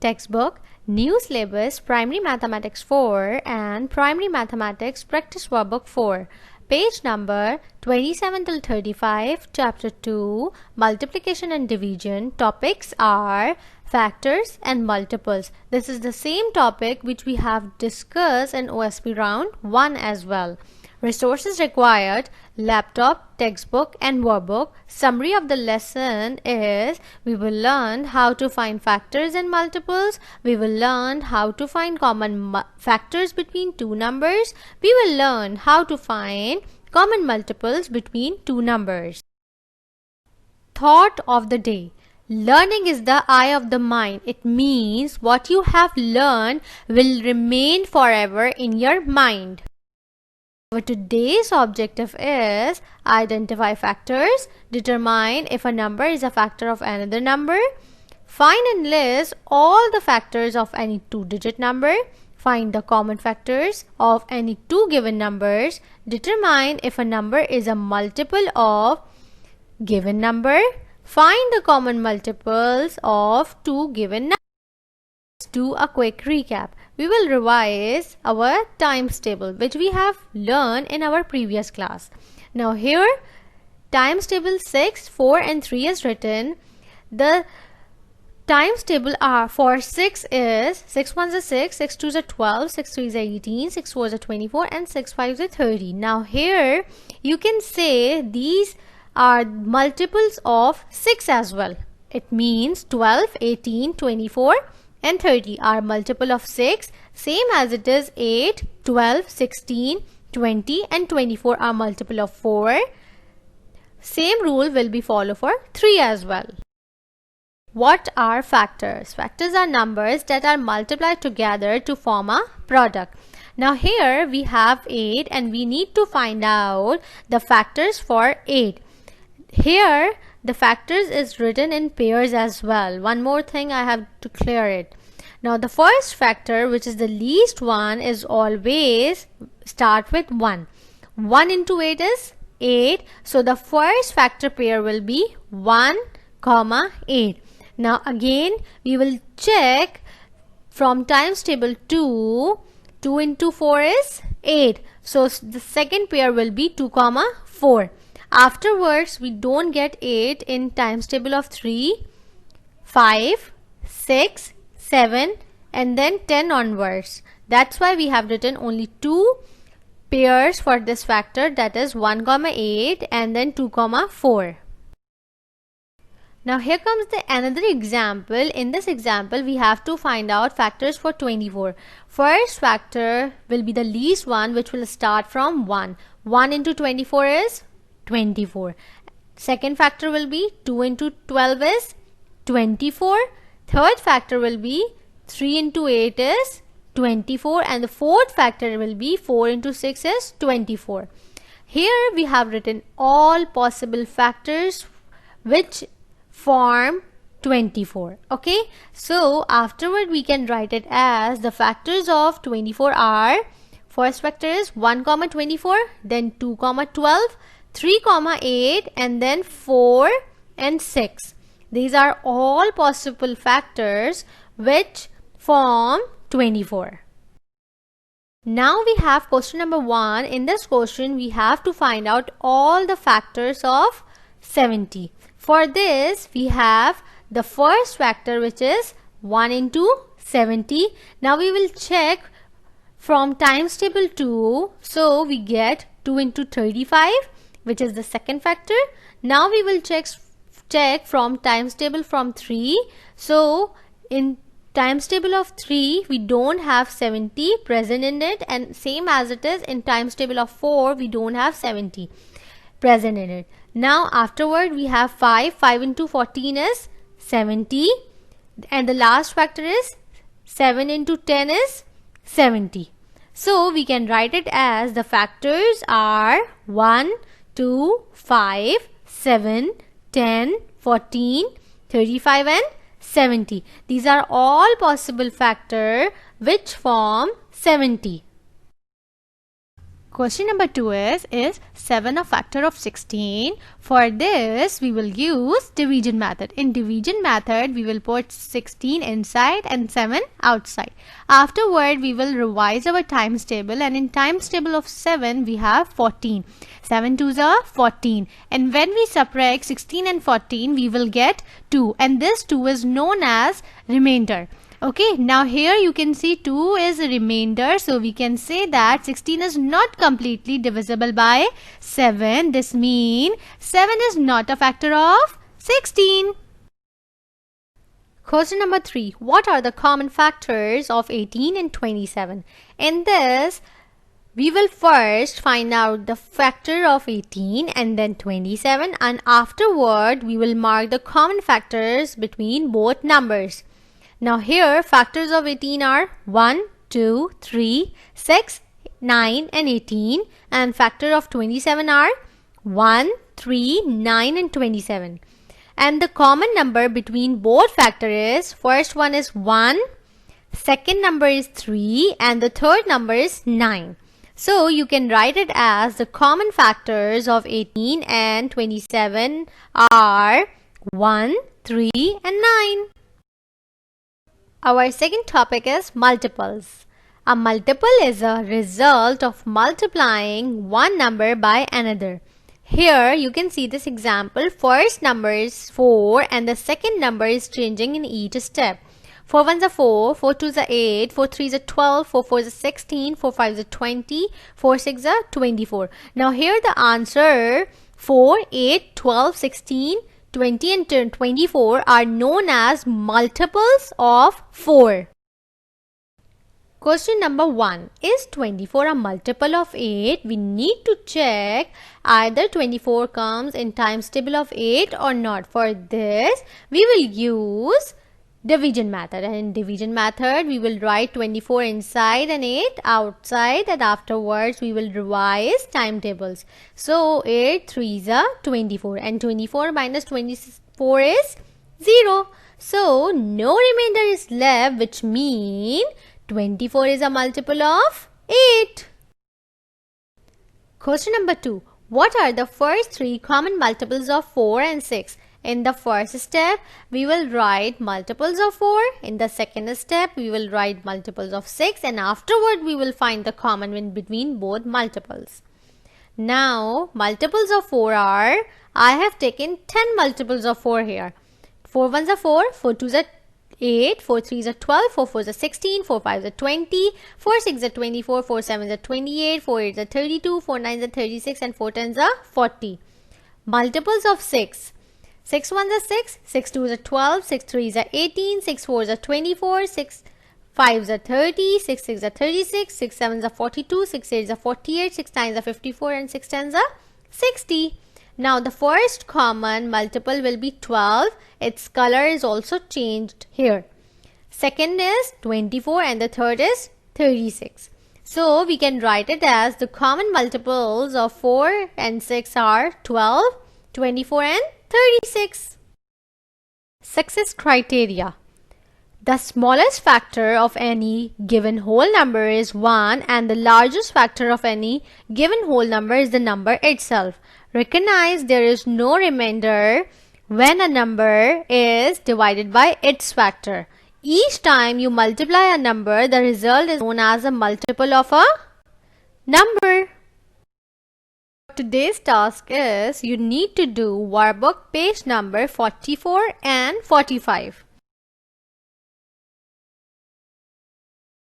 textbook, new syllabus, Primary Mathematics 4 and Primary Mathematics Practice Workbook 4. Page number 27 till 35, Chapter 2, Multiplication and Division. Topics are factors and multiples. This is the same topic which we have discussed in OSP round 1 as well. Resources required: laptop, textbook and workbook. Summary of the lesson is we will learn how to find factors and multiples. We will learn how to find common factors between two numbers. We will learn how to find common multiples between two numbers. Thought of the day. Learning is the eye of the mind. It means what you have learned will remain forever in your mind. Today's objective is identify factors, determine if a number is a factor of another number, find and list all the factors of any two-digit number, find the common factors of any two given numbers, determine if a number is a multiple of given number, find the common multiples of two given numbers. Let's do a quick recap. We will revise our times table which we have learned in our previous class. Now here times table 6, 4 and 3 is written. The times table are for 6 is 6 1s are 6, 6 2s are 12, 6 3s are 18, 6 4s are 24 and 6 5s are 30. Now here you can say these are multiples of 6 as well. It means 12, 18, 24 and 30 are multiple of 6, same as it is 8, 12, 16, 20 and 24 are multiple of 4. Same rule will be followed for 3 as well. What are factors? Factors are numbers that are multiplied together to form a product. Now here we have 8 and we need to find out the factors for 8. Here the factors is written in pairs as well. One more thing I have to clear it. Now the first factor, which is the least one, is always start with 1. 1 into 8 is 8. So the first factor pair will be 1, 8. Now again we will check from times table 2. 2 into 4 is 8. So the second pair will be 2, 4. Afterwards, we don't get 8 in times table of 3, 5, 6, 7 and then 10 onwards. That's why we have written only 2 pairs for this factor, that is 1, 8 and then 2, 4. Now here comes another example. In this example, we have to find out factors for 24. First factor will be the least one, which will start from 1. 1 into 24 is 24. Second factor will be 2 into 12 is 24. Third factor will be 3 into 8 is 24 and the fourth factor will be 4 into 6 is 24. Here we have written all possible factors which form 24. Okay, so afterward we can write it as the factors of 24 are: first factor is 1, 24, then 2, 12, 3, 8 and then 4 and 6. These are all possible factors which form 24. Now we have question number 1. In this question we have to find out all the factors of 70. For this we have the first factor, which is 1 into 70. Now we will check from times table 2. So we get 2 into 35, which is the second factor. Now we will check from times table from 3. So in times table of 3 we don't have 70 present in it, and same as it is in times table of 4 we don't have 70 present in it. Now afterward we have 5. 5 into 14 is 70 and the last factor is 7 into 10 is 70. So we can write it as the factors are 1, 2, 5, 7, 10, 14, 35 and 70. These are all possible factors which form 70. Question number 2 is 7 a factor of 16? For this, we will use division method. In division method, we will put 16 inside and 7 outside. Afterward, we will revise our times table, and in times table of 7, we have 14. 7 2s are 14. And when we subtract 16 and 14, we will get 2. And this 2 is known as remainder. Okay, now here you can see 2 is a remainder, so we can say that 16 is not completely divisible by 7. This means 7 is not a factor of 16. Question number 3. What are the common factors of 18 and 27? In this, we will first find out the factor of 18 and then 27, and afterward we will mark the common factors between both numbers. Now here factors of 18 are 1, 2, 3, 6, 9 and 18, and factor of 27 are 1, 3, 9 and 27. And the common number between both factor is, first one is 1, second number is 3 and the third number is 9. So you can write it as the common factors of 18 and 27 are 1, 3 and 9. Our second topic is multiples. A multiple is a result of multiplying one number by another. Here you can see this example. First number is 4 and the second number is changing in each step. 4 1s are 4, 4 2s are 8, 4 3s are 12, 4 4s are 16, 4 5s are 20, 4 6s are 24. Now here the answer 4, 8, 12, 16, 20 and 24 are known as multiples of 4. Question number 1. Is 24 a multiple of 8? We need to check either 24 comes in times table of 8 or not. For this, we will use division method, and in division method we will write 24 inside and 8 outside, and afterwards we will revise timetables. So 8 3s are 24 and 24 minus 24 is 0. So no remainder is left, which means 24 is a multiple of 8. Question number 2. What are the first 3 common multiples of 4 and 6? In the first step, we will write multiples of 4. In the second step, we will write multiples of 6, and afterward we will find the common in between both multiples. Now, multiples of 4 are, I have taken 10 multiples of 4 here. 4 1s are 4, 4 2s are 8, 4 3s are 12, 4 4s are 16, 4 5s are 20, 4 6s are 24, 4 7s are 28, 4 8s are 32, 4 9s are 36 and 4 10s are 40. Multiples of 6. 6 1s are 6, 6 2s are 12, 6 3s are 18, 6 4s are 24, 6 5s are 30, 6 6s are 36, 6 7s are 42, 6 8s are 48, 6 9s are 54 and 6 10s are 60. Now the first common multiple will be 12. Its color is also changed here. Second is 24 and the third is 36. So we can write it as the common multiples of 4 and 6 are 12, 24 and 36. Success criteria. The smallest factor of any given whole number is 1 and the largest factor of any given whole number is the number itself. Recognize there is no remainder when a number is divided by its factor. Each time you multiply a number, the result is known as a multiple of a number. Today's task is you need to do workbook page number 44 and 45.